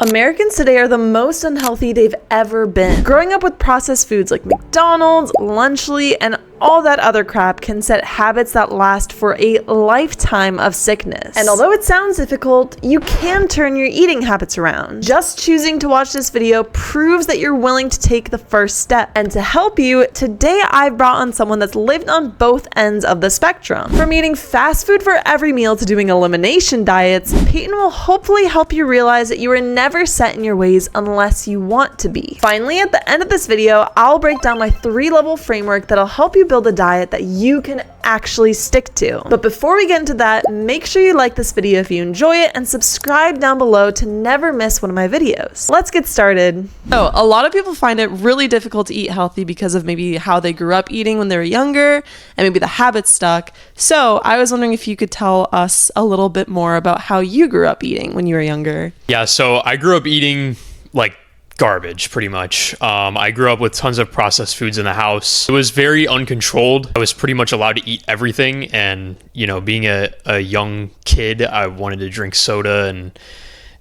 Americans today are the most unhealthy they've ever been. Growing up with processed foods like McDonald's, Lunchly, and all that other crap can set habits that last for a lifetime of sickness. And although it sounds difficult, you can turn your eating habits around. Just choosing to watch this video proves that you're willing to take the first step. And to help you, today I've brought on someone that's lived on both ends of the spectrum. From eating fast food for every meal to doing elimination diets, Peyton will hopefully help you realize that you are never set in your ways unless you want to be. Finally, at the end of this video, I'll break down my 3-level framework that'll help you build a diet that you can actually stick to. But before we get into that, make sure you like this video if you enjoy it and subscribe down below to never miss one of my videos. Let's get started. So a lot of people find it really difficult to eat healthy because of maybe how they grew up eating when they were younger and maybe the habits stuck. So I was wondering if you could tell us a little bit more about how you grew up eating when you were younger. Yeah, so I grew up eating like garbage pretty much. I grew up with tons of processed foods in the house. It was very uncontrolled. I was pretty much allowed to eat everything, and you know, being a young kid, I wanted to drink soda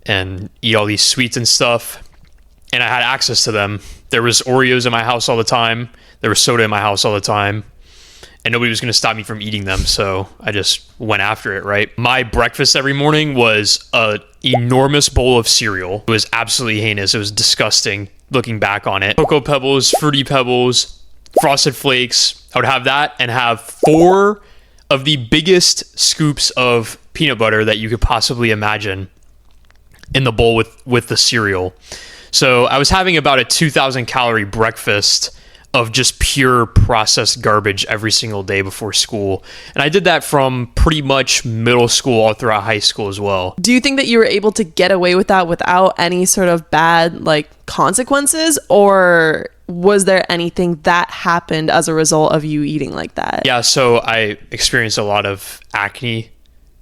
and eat all these sweets and stuff, and I had access to them. There was Oreos in my house all the time. There was soda in my house all the time, and nobody was going to stop me from eating them, so I just went after it, right? My breakfast every morning was a enormous bowl of cereal. It was absolutely heinous. It was disgusting looking back on it. Cocoa Pebbles, Fruity Pebbles, Frosted Flakes. I would have that and have 4 of the biggest scoops of peanut butter that you could possibly imagine in the bowl with the cereal. So I was having about a 2,000 calorie breakfast of just pure processed garbage every single day before school. And I did that from pretty much middle school all throughout high school as well. Do you think that you were able to get away with that without any sort of bad consequences, or was there anything that happened as a result of you eating like that? Yeah, so I experienced a lot of acne,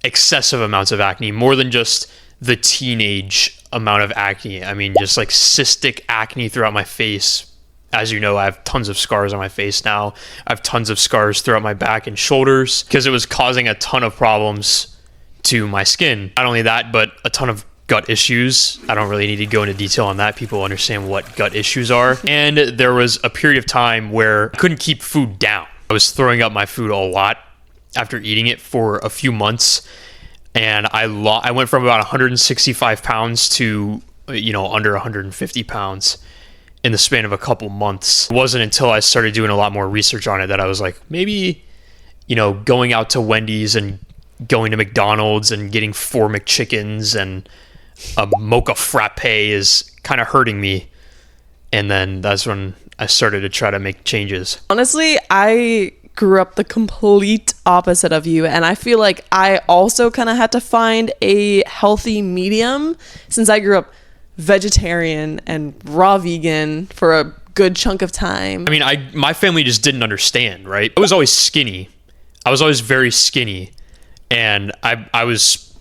excessive amounts of acne, more than just the teenage amount of acne. I mean, just like cystic acne throughout my face. As you know, I have tons of scars on my face now. I have tons of scars throughout my back and shoulders because it was causing a ton of problems to my skin. Not only that, but a ton of gut issues. I don't really need to go into detail on that. People understand what gut issues are. And there was a period of time where I couldn't keep food down. I was throwing up my food a lot after eating it for a few months. And I went from about 165 pounds to, under 150 pounds. In the span of a couple months. It wasn't until I started doing a lot more research on it that I was like, maybe, going out to Wendy's and going to McDonald's and getting 4 McChickens and a mocha frappe is kind of hurting me. And then that's when I started to try to make changes. Honestly, I grew up the complete opposite of you, and I feel like I also kind of had to find a healthy medium since I grew up vegetarian and raw vegan for a good chunk of time. I mean, my family just didn't understand, right? I was always skinny. I was always very skinny, and I was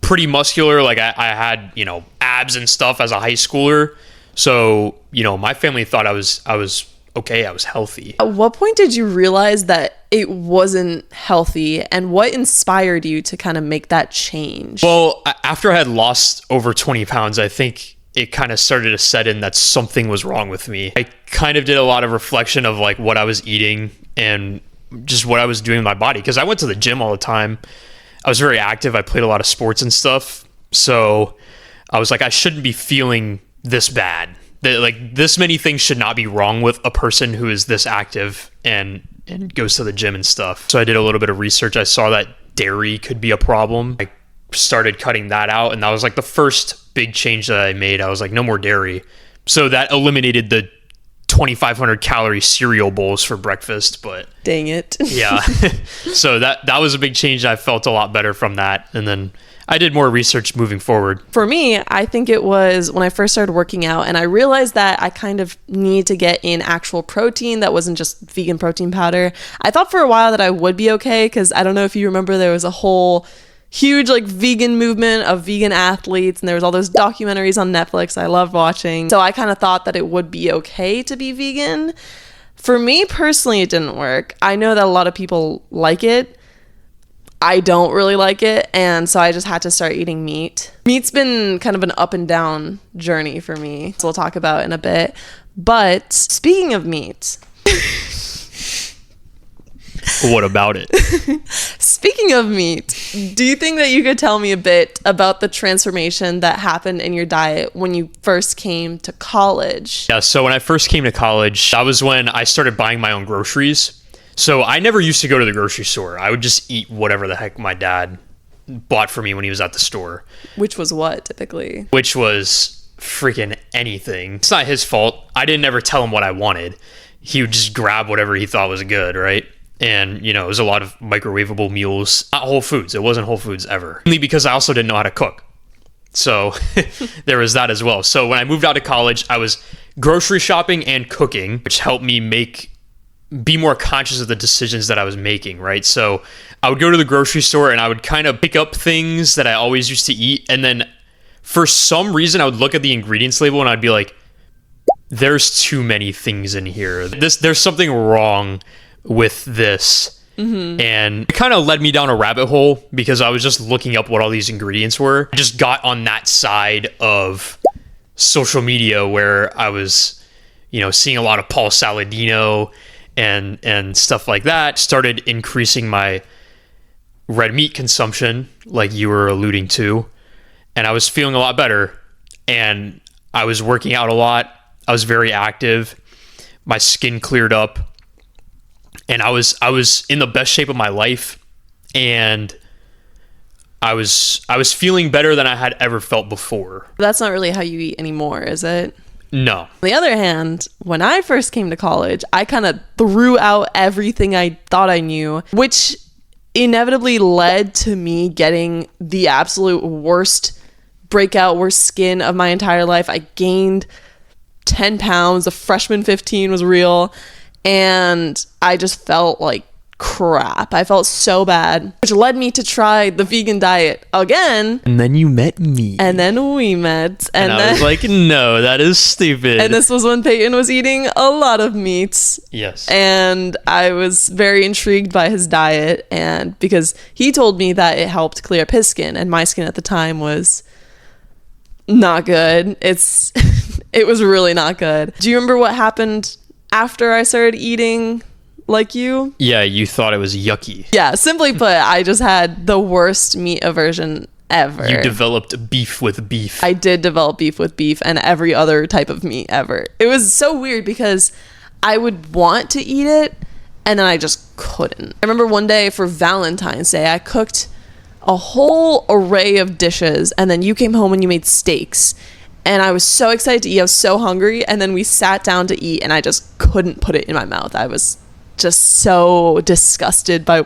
pretty muscular. Like I had, abs and stuff as a high schooler. So, my family thought I was okay. I was healthy. At what point did you realize that it wasn't healthy, and what inspired you to kind of make that change? Well, after I had lost over 20 pounds, I think it kind of started to set in that something was wrong with me. I kind of did a lot of reflection of like what I was eating and just what I was doing with my body. Because I went to the gym all the time. I was very active. I played a lot of sports and stuff. So I was like, I shouldn't be feeling this bad. Like this many things should not be wrong with a person who is this active and goes to the gym and stuff. So I did a little bit of research. I saw that dairy could be a problem. I started cutting that out, and that was like the first big change that I made. I was like, no more dairy. So that eliminated the 2,500 calorie cereal bowls for breakfast, but dang it. Yeah. So that was a big change. I felt a lot better from that. And then I did more research moving forward. For me, I think it was when I first started working out, and I realized that I kind of need to get in actual protein that wasn't just vegan protein powder. I thought for a while that I would be okay, because I don't know if you remember, there was a whole huge vegan movement of vegan athletes, and there was all those documentaries on Netflix I loved watching. So I kind of thought that it would be okay to be vegan. For me personally, it didn't work. I know that a lot of people like it. I don't really like it, and so I just had to start eating meat. Meat's been kind of an up and down journey for me, so we'll talk about in a bit. But speaking of meat, what about it? speaking of meat, do you think that you could tell me a bit about the transformation that happened in your diet when you first came to college? Yeah, so when I first came to college, that was when I started buying my own groceries. So I never used to go to the grocery store. I would just eat whatever the heck my dad bought for me when he was at the store. Which was what, typically? Which was freaking anything. It's not his fault. I didn't ever tell him what I wanted. He would just grab whatever he thought was good, right? And, it was a lot of microwavable meals. Not Whole Foods. It wasn't Whole Foods ever. Only because I also didn't know how to cook. So there was that as well. So when I moved out to college, I was grocery shopping and cooking, which helped me be more conscious of the decisions that I was making, right? So I would go to the grocery store and I would kind of pick up things that I always used to eat. And then for some reason, I would look at the ingredients label and I'd be like, there's too many things in here. There's something wrong with this. Mm-hmm. And it kind of led me down a rabbit hole because I was just looking up what all these ingredients were. I just got on that side of social media where I was, seeing a lot of Paul Saladino and stuff like that. Started increasing my red meat consumption, like you were alluding to, and I was feeling a lot better, and I was working out a lot. I was very active. My skin cleared up, and I was in the best shape of my life, and I was feeling better than I had ever felt before. That's not really how you eat anymore, is it? No. On the other hand, when I first came to college, I kind of threw out everything I thought I knew, which inevitably led to me getting the absolute worst skin of my entire life. I gained 10 pounds. The freshman 15 was real. And I just felt like crap. I felt so bad, which led me to try the vegan diet again. And then you met me. And then we met. And I was like, no, that is stupid. And this was when Peyton was eating a lot of meats. Yes. And I was very intrigued by his diet, and because he told me that it helped clear up his skin, and my skin at the time was not good. It was really not good. Do you remember what happened after I started eating like you? Yeah, you thought it was yucky. Yeah, simply put, I just had the worst meat aversion ever. You developed beef with beef. I did develop beef with beef and every other type of meat ever. It was so weird because I would want to eat it and then I just couldn't. I remember one day for Valentine's Day, I cooked a whole array of dishes, and then you came home and you made steaks. And I was so excited to eat. I was so hungry. And then we sat down to eat and I just couldn't put it in my mouth. I was just so disgusted by...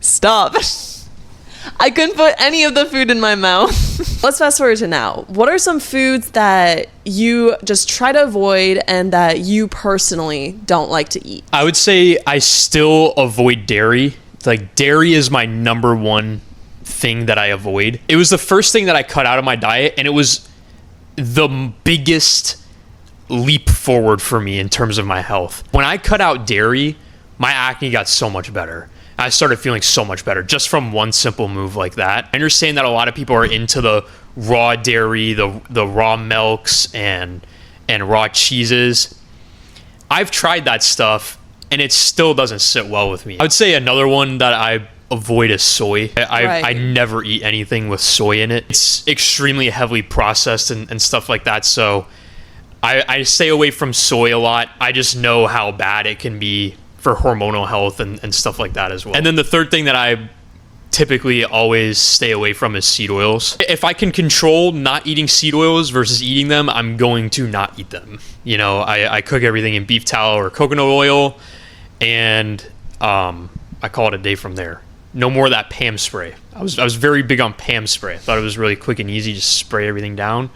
Stop. I couldn't put any of the food in my mouth. Let's fast forward to now. What are some foods that you just try to avoid and that you personally don't like to eat? I would say I still avoid dairy. Like, dairy is my number one thing that I avoid. It was the first thing that I cut out of my diet, and it was the biggest leap forward for me in terms of my health. When I cut out dairy, my acne got so much better. I started feeling so much better just from one simple move like that. I understand that a lot of people are into the raw dairy, the raw milks and raw cheeses. I've tried that stuff and it still doesn't sit well with me. I would say another one that I avoid is soy. I never eat anything with soy in it. It's extremely heavily processed and stuff like that. So I stay away from soy a lot. I just know how bad it can be for hormonal health and stuff like that as well. And then the third thing that I typically always stay away from is seed oils. If I can control not eating seed oils versus eating them, I'm going to not eat them. You know, I cook everything in beef tallow or coconut oil, and I call it a day from there. No more of that Pam spray. I was very big on Pam spray. I thought it was really quick and easy, just spray everything down.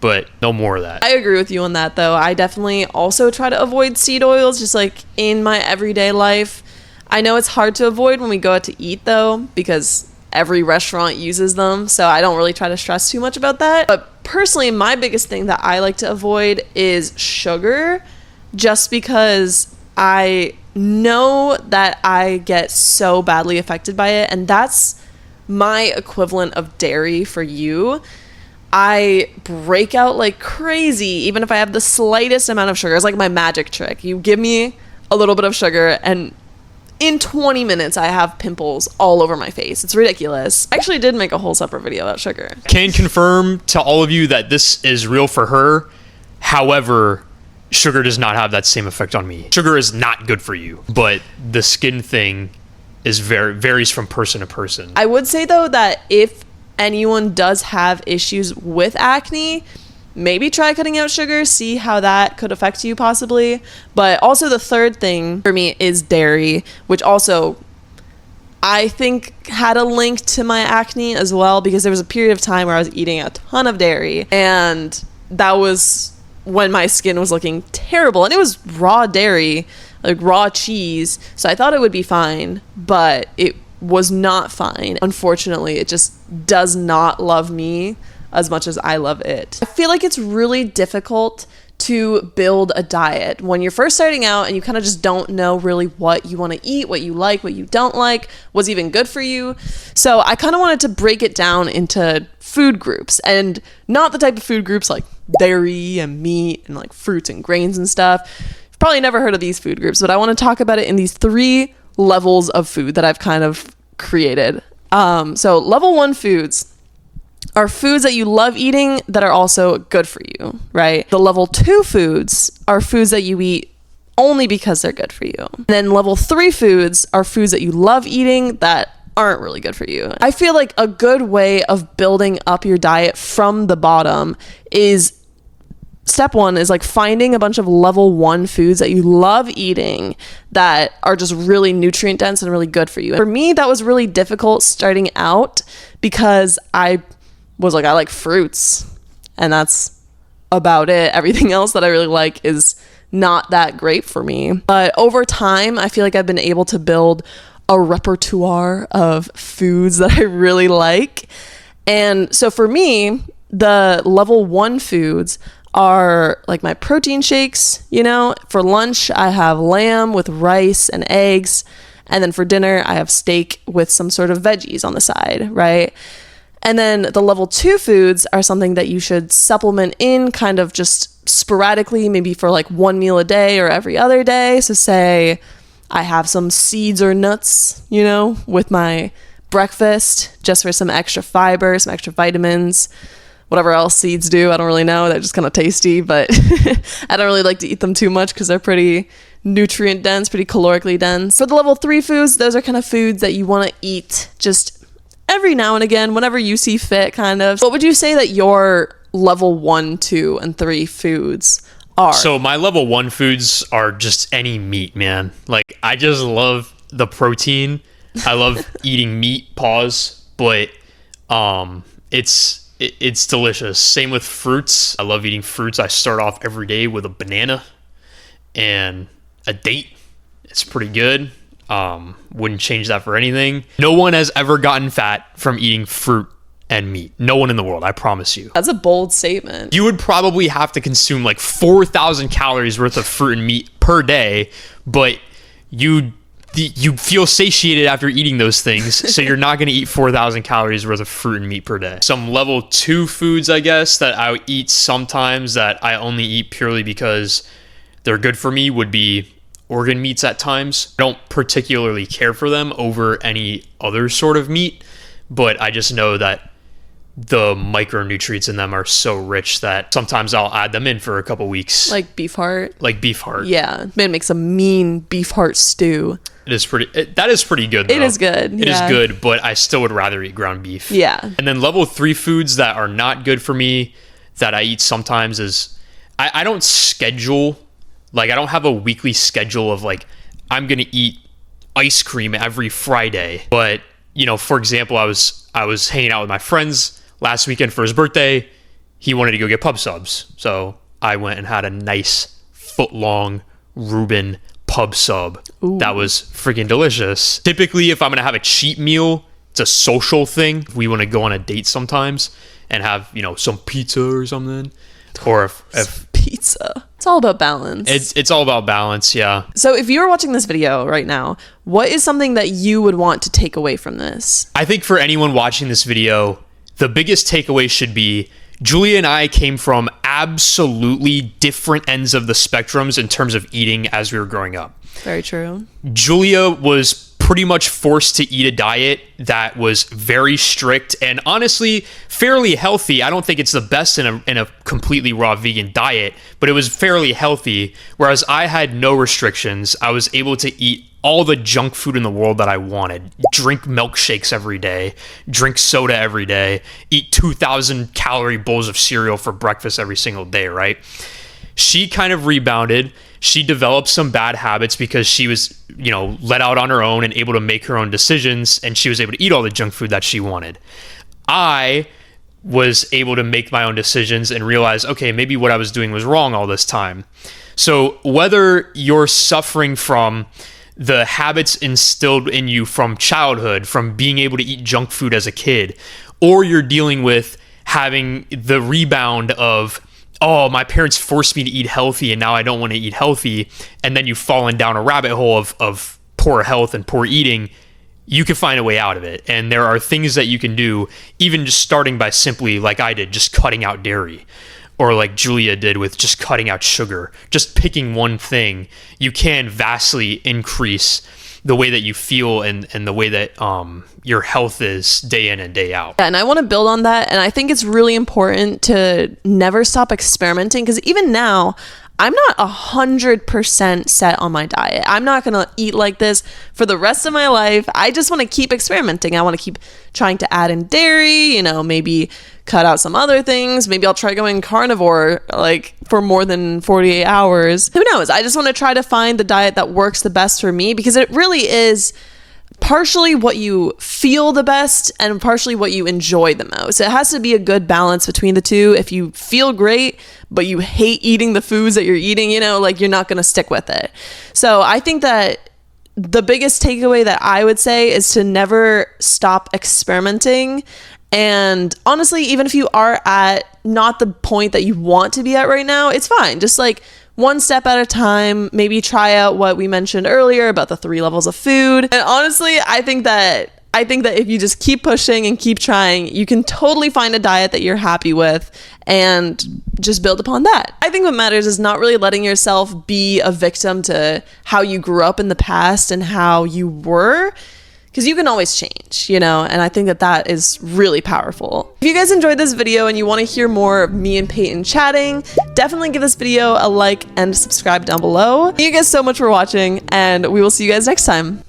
But no more of that. I agree with you on that, though. I definitely also try to avoid seed oils, just like in my everyday life. I know it's hard to avoid when we go out to eat, though, because every restaurant uses them. So I don't really try to stress too much about that. But personally, my biggest thing that I like to avoid is sugar, just because I know that I get so badly affected by it. And that's my equivalent of dairy for you, I break out like crazy even if I have the slightest amount of sugar. It's like my magic trick. You give me a little bit of sugar and in 20 minutes I have pimples all over my face. It's ridiculous. I actually did make a whole separate video about sugar. Can confirm to all of you that this is real for her. However, sugar does not have that same effect on me. Sugar is not good for you, but the skin thing varies from person to person. I would say though that if anyone does have issues with acne, maybe try cutting out sugar, see how that could affect you possibly. But also the third thing for me is dairy, which also I think had a link to my acne as well, because there was a period of time where I was eating a ton of dairy, and that was when my skin was looking terrible, and it was raw dairy, like raw cheese, so I thought it would be fine, but it was not fine. Unfortunately, it just does not love me as much as I love it. I feel like it's really difficult to build a diet when you're first starting out and you kind of just don't know really what you want to eat, what you like, what you don't like, what's even good for you. So I kind of wanted to break it down into food groups, and not the type of food groups like dairy and meat and like fruits and grains and stuff. You've probably never heard of these food groups, but I want to talk about it in these 3 levels of food that I've kind of created. So level 1 foods are foods that you love eating that are also good for you, right? The level 2 foods are foods that you eat only because they're good for you. And then level 3 foods are foods that you love eating that aren't really good for you. I feel like a good way of building up your diet from the bottom is step 1 is like finding a bunch of level 1 foods that you love eating that are just really nutrient dense and really good for you. And for me, that was really difficult starting out because I was like, I like fruits and that's about it. Everything else that I really like is not that great for me. But over time, I feel like I've been able to build a repertoire of foods that I really like. And so for me, the level 1 foods are like my protein shakes. You know, for lunch, I have lamb with rice and eggs. And then for dinner, I have steak with some sort of veggies on the side, right? And then the level 2 foods are something that you should supplement in kind of just sporadically, maybe for like 1 meal a day or every other day. So say I have some seeds or nuts, you know, with my breakfast, just for some extra fiber, some extra vitamins, whatever else seeds do. I don't really know. They're just kind of tasty, but I don't really like to eat them too much because they're pretty nutrient dense, pretty calorically dense. For the level 3 foods, those are kind of foods that you want to eat just every now and again, whenever you see fit, kind of. What would you say that your level 1, 2, and 3 foods are? So my level 1 foods are just any meat, man. Like, I just love the protein. I love eating meat, but it's delicious. Same with fruits. I love eating fruits. I start off every day with a banana and a date. It's pretty good. Wouldn't change that for anything. No one has ever gotten fat from eating fruit and meat. No one in the world, I promise you. That's a bold statement. You would probably have to consume like 4,000 calories worth of fruit and meat per day, but you feel satiated after eating those things, so you're not going to eat 4,000 calories worth of fruit and meat per day. Some level 2 foods, I guess, that I eat sometimes that I only eat purely because they're good for me would be organ meats at times. I don't particularly care for them over any other sort of meat, but I just know that the micronutrients in them are so rich that sometimes I'll add them in for a couple weeks. Like beef heart? Like beef heart. Yeah. Man makes a mean beef heart stew. That is pretty good, though. It is good. It is good, but I still would rather eat ground beef. Yeah. And then level 3 foods that are not good for me that I eat sometimes is I don't schedule, like I don't have a weekly schedule of like I'm going to eat ice cream every Friday. But, you know, for example, I was hanging out with my friends last weekend for his birthday. He wanted to go get pub subs. So I went and had a nice foot-long Reuben pub sub. Ooh. That was freaking delicious. Typically, if I'm going to have a cheat meal, it's a social thing. We want to go on a date sometimes and have, you know, some pizza or something. Or if pizza. It's all about balance. It's all about balance, yeah. So if you were watching this video right now, what is something that you would want to take away from this? I think for anyone watching this video, the biggest takeaway should be Julia and I came from absolutely different ends of the spectrums in terms of eating as we were growing up. Very true. Julia was pretty much forced to eat a diet that was very strict and honestly fairly healthy. I don't think it's the best in a completely raw vegan diet, but it was fairly healthy. Whereas I had no restrictions. I was able to eat all the junk food in the world that I wanted. Drink milkshakes every day, drink soda every day, eat 2,000 calorie bowls of cereal for breakfast every single day, right? She kind of rebounded. She developed some bad habits because she was, let out on her own and able to make her own decisions, and she was able to eat all the junk food that she wanted. I was able to make my own decisions and realize, okay, maybe what I was doing was wrong all this time. So whether you're suffering from the habits instilled in you from childhood, from being able to eat junk food as a kid, or you're dealing with having the rebound of, oh, my parents forced me to eat healthy and now I don't want to eat healthy, and then you've fallen down a rabbit hole of poor health and poor eating, you can find a way out of it. And there are things that you can do, even just starting by simply, like I did, just cutting out dairy, or like Julia did with just cutting out sugar. Just picking one thing, you can vastly increase the way that you feel and the way that your health is day in and day out. Yeah, and I want to build on that. And I think it's really important to never stop experimenting, because even now, I'm not 100% set on my diet. I'm not going to eat like this for the rest of my life. I just want to keep experimenting. I want to keep trying to add in dairy, maybe cut out some other things. Maybe I'll try going carnivore for more than 48 hours. Who knows? I just want to try to find the diet that works the best for me, because it really is partially what you feel the best and partially what you enjoy the most. It has to be a good balance between the two. If you feel great, but you hate eating the foods that you're eating, you're not going to stick with it. So I think that the biggest takeaway that I would say is to never stop experimenting. And honestly, even if you are at not the point that you want to be at right now, it's fine. Just one step at a time. Maybe try out what we mentioned earlier about the 3 levels of food. And honestly, I think that if you just keep pushing and keep trying, you can totally find a diet that you're happy with and just build upon that. I think what matters is not really letting yourself be a victim to how you grew up in the past and how you were, because you can always change, and I think that is really powerful. If you guys enjoyed this video and you want to hear more of me and Peyton chatting, definitely give this video a like and subscribe down below. Thank you guys so much for watching, and we will see you guys next time.